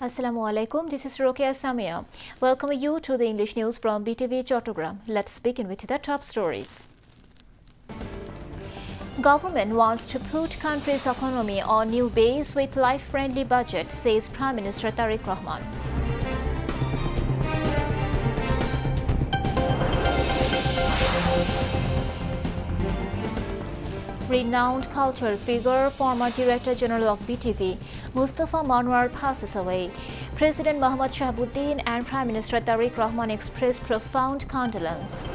Assalamu alaikum. This is Rokia Samia. Welcome you to the English news from Btv-Chattogram. Let's begin with the top stories. Government wants to put country's economy on new base with life-friendly budget, says Prime Minister Tariq Rahman. Renowned cultural figure, former Director General of BTV, Mustafa Manwar passes away. President Mohammad Shahabuddin and Prime Minister Tariq Rahman expressed profound condolence.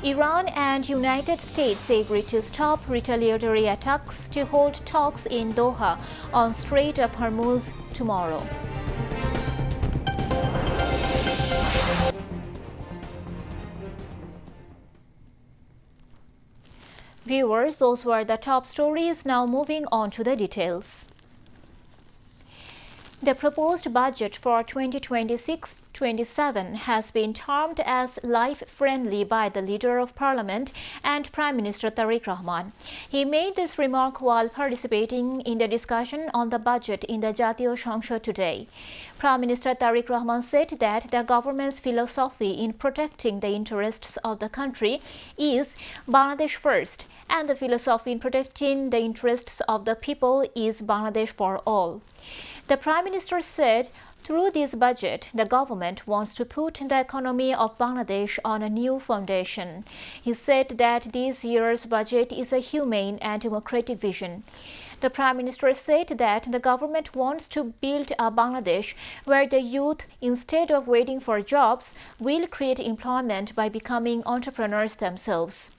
Iran and United States agree to stop retaliatory attacks to hold talks in Doha on Strait of Hormuz tomorrow. Viewers, those were the top stories. Now moving on to the details. The proposed budget for 2026-27 has been termed as life-friendly by the Leader of Parliament and Prime Minister Tariq Rahman. He made this remark while participating in the discussion on the budget in the Jatiyo সংসদ today. Prime Minister Tariq Rahman said that the government's philosophy in protecting the interests of the country is Bangladesh first, and the philosophy in protecting the interests of the people is Bangladesh for all. The Prime Minister said, through this budget, the government wants to put the economy of Bangladesh on a new foundation. He said that this year's budget is a humane and democratic vision. The Prime Minister said that the government wants to build a Bangladesh where the youth, instead of waiting for jobs, will create employment by becoming entrepreneurs themselves.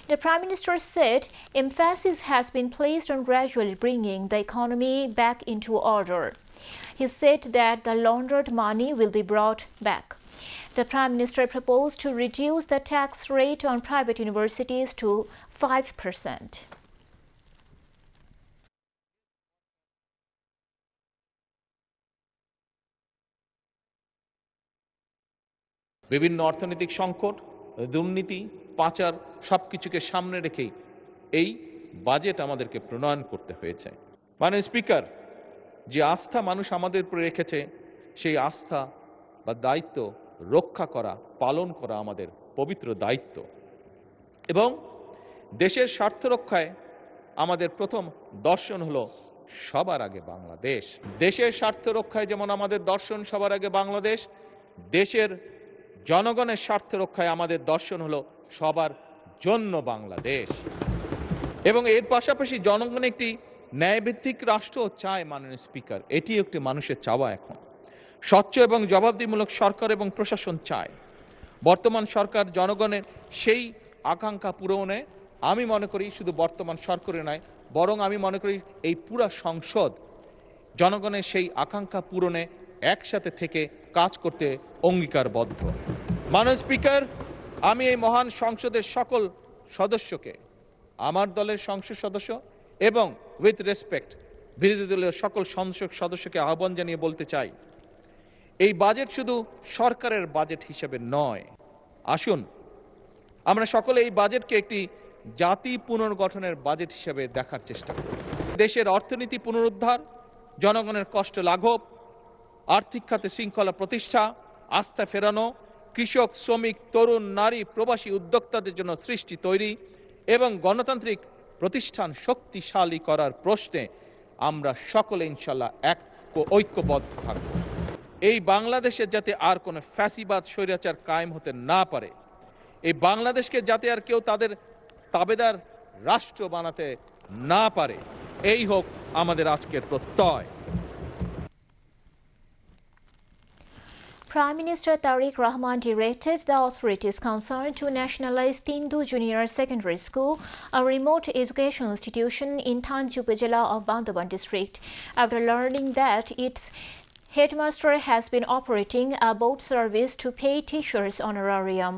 The Prime Minister said emphasis has been placed on gradually bringing the economy back into order. He said that the laundered money will be brought back. The Prime Minister proposed to reduce the tax rate on private universities to 5%. বিভিন্ন অর্থনৈতিক সংকট, দুর্নীতি, পাচার সবকিছুকে সামনে রেখেই এই budget আমাদেরকে প্রণয়ন করতে হয়েছে। মাননীয় স্পিকার, যে আস্থা মানুষ আমাদের উপরে রেখেছে সেই আস্থা বা দায়িত্ব রক্ষা করা, পালন করা আমাদের পবিত্র দায়িত্ব। এবং দেশের স্বার্থ রক্ষায় আমাদের প্রথম দর্শন হলো সবার আগে বাংলাদেশ। দেশের স্বার্থ রক্ষায় যেমন আমাদের দর্শন সবার আগে বাংলাদেশ, দেশের জনগণের স্বার্থ রক্ষায় আমাদের দর্শন হলো সবার জন্য বাংলাদেশ। এবং এর পাশাপাশি জনগণ একটি ন্যায়ভিত্তিক রাষ্ট্র চায়। মাননীয় স্পিকার, এটি একটি মানুষের চাওয়া। এখন স্বচ্ছ এবং জবাবদিহিমূলক সরকার এবং প্রশাসন চায়। বর্তমান সরকার জনগণের সেই আকাঙ্ক্ষা পূরণে আমি মনে করি শুধু বর্তমান সরকারে নয়, বরং আমি মনে করি এই পুরা সংসদ জনগণের সেই আকাঙ্ক্ষা পূরণে একসাথে থেকে কাজ করতে অঙ্গীকারবদ্ধ। মাননীয় স্পিকার, আমি এই মহান সংসদের সকল সদস্যকে, আমার দলের সংসদ সদস্য এবং উইথ রেসপেক্ট বিরোধী দলীয় সকল সংসদ সদস্যকে আহ্বান জানিয়ে বলতে চাই, এই বাজেট শুধু সরকারের বাজেট হিসেবে নয়। আসুন আমরা সকলে এই বাজেটকে একটি জাতি পুনর্গঠনের বাজেট হিসেবে দেখার চেষ্টা করি। দেশের অর্থনীতি পুনরুদ্ধার, জনগণের কষ্ট লাঘব, আর্থিক খাতে শৃঙ্খলা প্রতিষ্ঠা, আস্থা ফেরানো, কৃষক, শ্রমিক, তরুণ, নারী, প্রবাসী উদ্যোক্তাদের জন্য সৃষ্টি তৈরি এবং গণতান্ত্রিক প্রতিষ্ঠান শক্তিশালী করার প্রশ্নে আমরা সকলে ইনশাল্লাহ ঐক্যবদ্ধ থাকব। এই বাংলাদেশে যাতে আর কোনো ফ্যাসিবাদ, স্বৈরাচার কায়েম হতে না পারে, এই বাংলাদেশকে যাতে আর কেউ তাদের তাবেদার রাষ্ট্র বানাতে না পারে, এই হোক আমাদের আজকের প্রত্যয়। Prime Minister Tariq Rahman directed the authorities concerned to nationalize Tindu Junior Secondary School, a remote education institution in Tanju Upazila of Bandhaban district, after learning that its headmaster has been operating a boat service to pay teachers honorarium.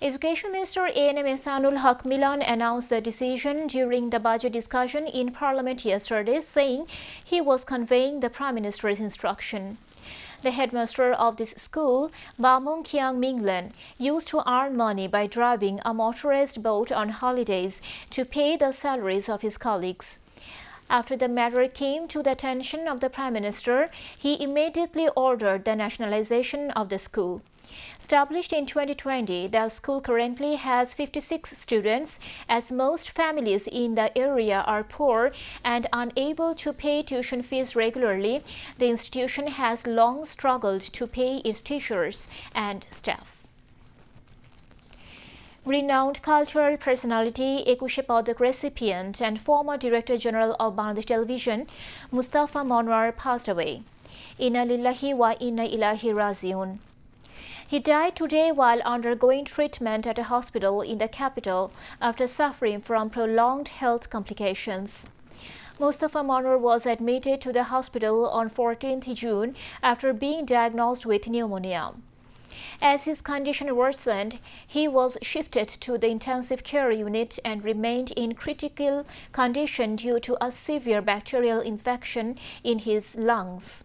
Education Minister A.N.M. Ehsanul Haq Milan announced the decision during the budget discussion in Parliament yesterday, saying he was conveying the Prime Minister's instruction. The headmaster of this school, Bamung Kiang Minglen, used to earn money by driving a motorized boat on holidays to pay the salaries of his colleagues. After the matter came to the attention of the Prime Minister, he immediately ordered the nationalization of the school. Established in 2020, the school currently has 56 students, as most families in the area are poor and unable to pay tuition fees regularly. The institution has long struggled to pay its teachers and staff. Renowned cultural personality, 21 Padak recipient and former Director General of Bangladesh Television, Mustafa Monwar, passed away. Inna lillahi wa inna ilahi rajiun. He died today while undergoing treatment at a hospital in the capital after suffering from prolonged health complications. Mustafa Monwar was admitted to the hospital on 14th June after being diagnosed with pneumonia. As his condition worsened, he was shifted to the intensive care unit and remained in critical condition due to a severe bacterial infection in his lungs.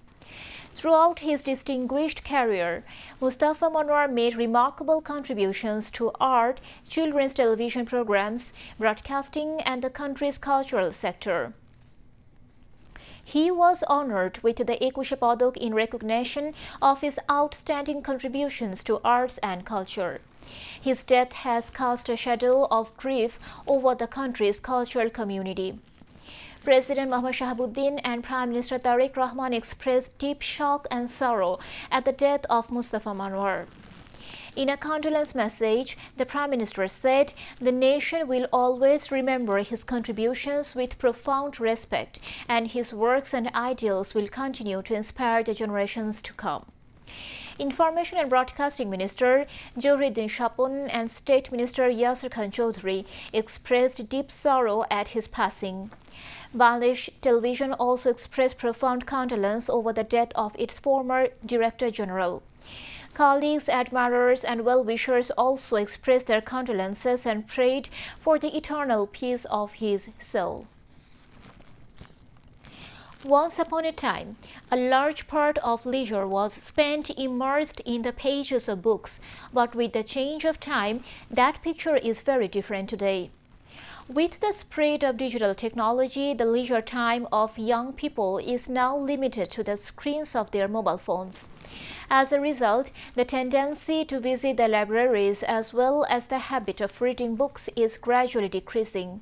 Throughout his distinguished career, Mustafa Monwar made remarkable contributions to art, children's television programs, broadcasting, and the country's cultural sector. He was honored with the 21 Padak in recognition of his outstanding contributions to arts and culture. His death has cast a shadow of grief over the country's cultural community. President Mohammad Shahabuddin and Prime Minister Tariq Rahman expressed deep shock and sorrow at the death of Mustafa Monwar. In a condolence message, the Prime Minister said, "The nation will always remember his contributions with profound respect, and his works and ideals will continue to inspire the generations to come." Information and Broadcasting Minister Johruddin Shapon and State Minister Yasir Khan Chaudhry expressed deep sorrow at his passing. Bangladesh Television also expressed profound condolence over the death of its former Director General. Colleagues, admirers, and well-wishers also expressed their condolences and prayed for the eternal peace of his soul. Once upon a time, a large part of leisure was spent immersed in the pages of books, but with the change of time, that picture is very different today. With the spread of digital technology, the leisure time of young people is now limited to the screens of their mobile phones. As a result, the tendency to visit the libraries as well as the habit of reading books is gradually decreasing.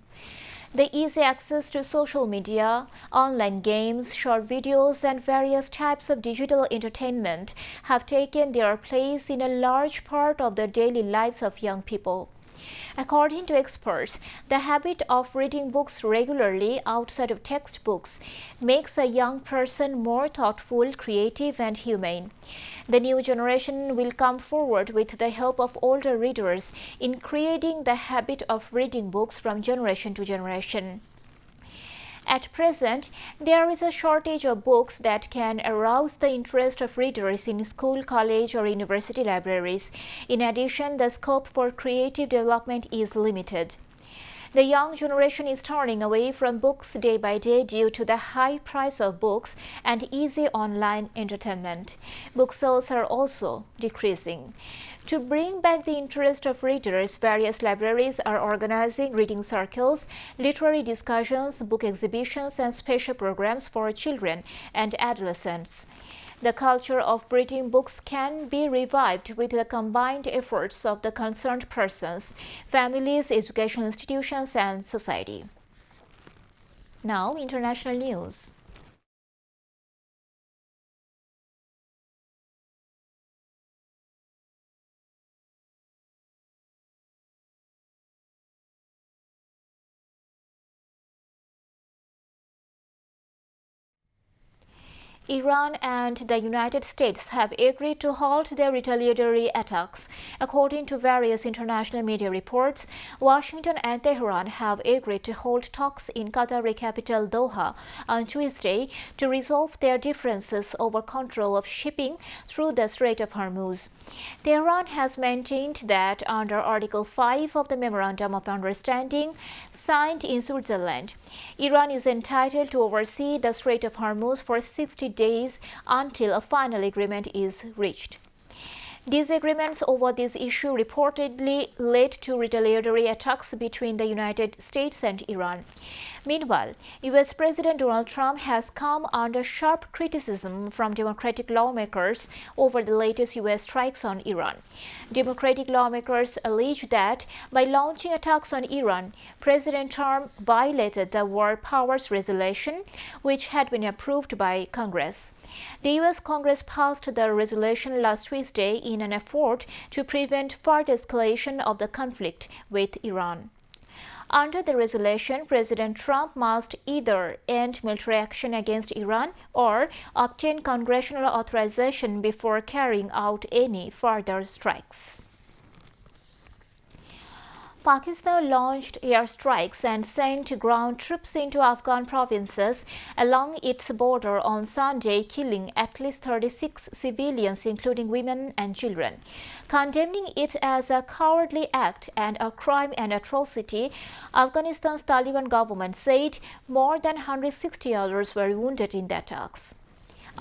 The easy access to social media, online games, short videos, and various types of digital entertainment have taken their place in a large part of the daily lives of young people. According to experts, the habit of reading books regularly outside of textbooks makes a young person more thoughtful, creative, and humane. The new generation will come forward with the help of older readers in creating the habit of reading books from generation to generation. At present, there is a shortage of books that can arouse the interest of readers in school, college, or university libraries. In addition, the scope for creative development is limited. The young generation is turning away from books day by day due to the high price of books and easy online entertainment. Book sales are also decreasing. To bring back the interest of readers, various libraries are organizing reading circles, literary discussions, book exhibitions, and special programs for children and adolescents. The culture of reading books can be revived with the combined efforts of the concerned persons, families, educational institutions, and society. Now, international news. Iran and the United States have agreed to halt their retaliatory attacks. According to various international media reports, Washington and Tehran have agreed to hold talks in Qatari capital Doha on Tuesday to resolve their differences over control of shipping through the Strait of Hormuz. Tehran has maintained that under Article 5 of the Memorandum of Understanding signed in Switzerland, Iran is entitled to oversee the Strait of Hormuz for 60 days until a final agreement is reached. Disagreements over this issue reportedly led to retaliatory attacks between the United States and Iran. Meanwhile, U.S. President Donald Trump has come under sharp criticism from Democratic lawmakers over the latest U.S. strikes on Iran. Democratic lawmakers allege that by launching attacks on Iran, President Trump violated the War Powers Resolution, which had been approved by Congress. The U.S. Congress passed the resolution last Tuesday in an effort to prevent further escalation of the conflict with Iran. Under the resolution, President Trump must either end military action against Iran or obtain congressional authorization before carrying out any further strikes. Pakistan launched airstrikes and sent ground troops into Afghan provinces along its border on Sunday, killing at least 36 civilians, including women and children. Condemning it as a cowardly act and a crime and atrocity, Afghanistan's Taliban government said more than 160 others were wounded in the attacks.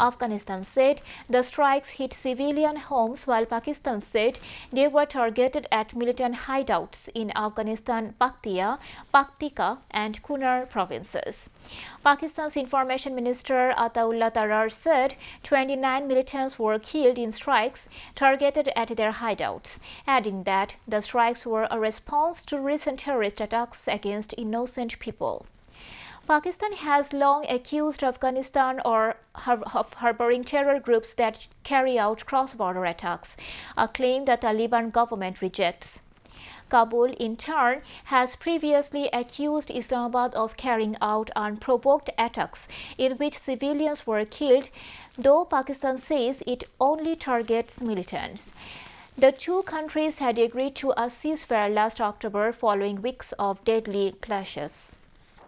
Afghanistan said the strikes hit civilian homes, while Pakistan said they were targeted at militant hideouts in Afghanistan, Paktika and Kunar provinces. Pakistan's Information Minister Ataullah Tarar said 29 militants were killed in strikes targeted at their hideouts, adding that the strikes were a response to recent terrorist attacks against innocent people. Pakistan has long accused Afghanistan of harboring terror groups that carry out cross-border attacks, a claim the Taliban government rejects. Kabul, in turn, has previously accused Islamabad of carrying out unprovoked attacks in which civilians were killed, though Pakistan says it only targets militants. The two countries had agreed to a ceasefire last October following weeks of deadly clashes.